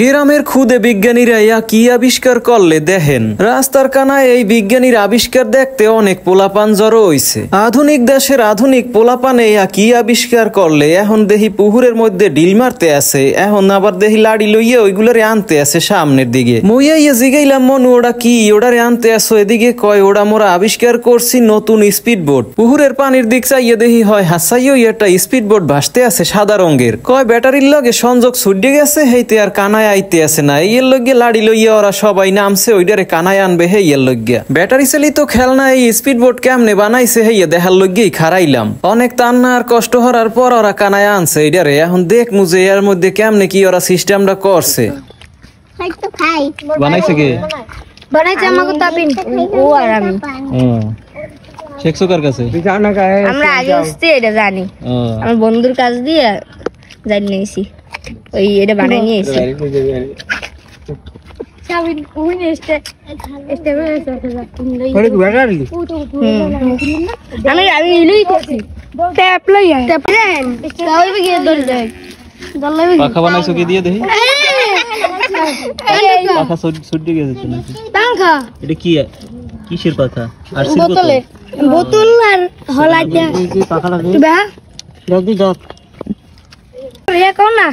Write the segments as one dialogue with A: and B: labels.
A: গ্রামের খুদে বিজ্ঞানীরা ইয়া কি আবিষ্কার করলে দেখেন। রাস্তার কানায় এই বিজ্ঞানীর আবিষ্কার দেখতে অনেক পোলাপান জড়ো হইছে। আধুনিক দেশের আধুনিক পোলাপানে ইয়া কি আবিষ্কার করলে এখন দেখি পুকুরের মধ্যে ডিল মারতে আছে, এখন আবার দেখি লাড়ি লইয়া ওইগুলারে আনতে আছে সামনের দিকে। মুইয়া ইয়ে জিগাইলাম মনু ওটা কি, ওটারে আনতে আসো এদিকে? কয় ওটা মোরা আবিষ্কার করছি নতুন স্পিড বোট। পুকুরের পানির দিক চাইয়ে দেখি হয় হাসাইও একটা স্পিড বোট ভাসতে আছে সাদা রঙের। কয় ব্যাটারির লগে সংযোগ ছুটে গেছে, হেইতে আর কানায় আইতে আছে না। এর লগে লাড়ি লইয়া ওরা সবাই নামছে, ওইটারে কানায় আনবে হেইয়ের লইয়া। ব্যাটারি চালিত খেলনা এই স্পিড বোট কেমনে বানাইছে হেইয়া দেখার লইয়াই খারাইলাম। অনেক তান্না আর কষ্ট হওয়ার পর ওরা কানায় আনছে এইটারে। এখন দেখ মুজে এর মধ্যে কেমনে কি ওরা সিস্টেমটা করছে। বানাইছে কে?
B: বানাইছে আমাকে তাবিন ও আর আমি।
A: শেখছো কার কাছে?
B: আমরা আগে উঠতে এটা জানি, আমার বন্ধুর কাছ দিয়ে জানি নিয়েছি, ওই এটা বানাই নিয়েছি। আমি ইলুই করছি ট্যাপ লইয়া ট্যাপ দেন তাই গিয়ে ধরে যায় দল্লাই
A: পাখা বানাইছো কি দিয়ে দেখি? পাখা ছুটে গেছে নাকি?
B: পাখা
A: এটা কি কিসের পাখা? আর
B: বোতলে বোতল আর হলাইটা
A: পাখা লাগে
B: বা
A: জলদি দাও
B: রে কোন না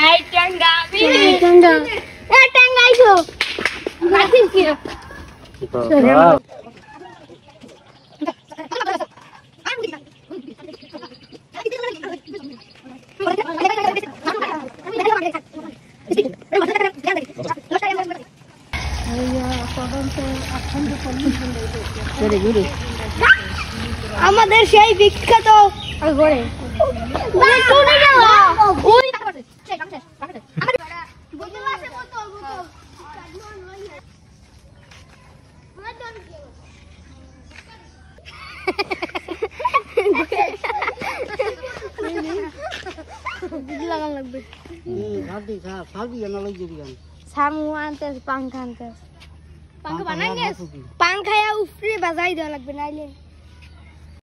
B: আই টাঙ্গা টাঙ্গা এ টাঙ্গাইছো রাখিস কি আমাদের সেই বিখ্যাত ঘরে পাঙ্খা আনতে পাঙ্খা বানাই গেছে, পাঙ্খা উফরে বাজাই দেওয়া লাগবে নাইলে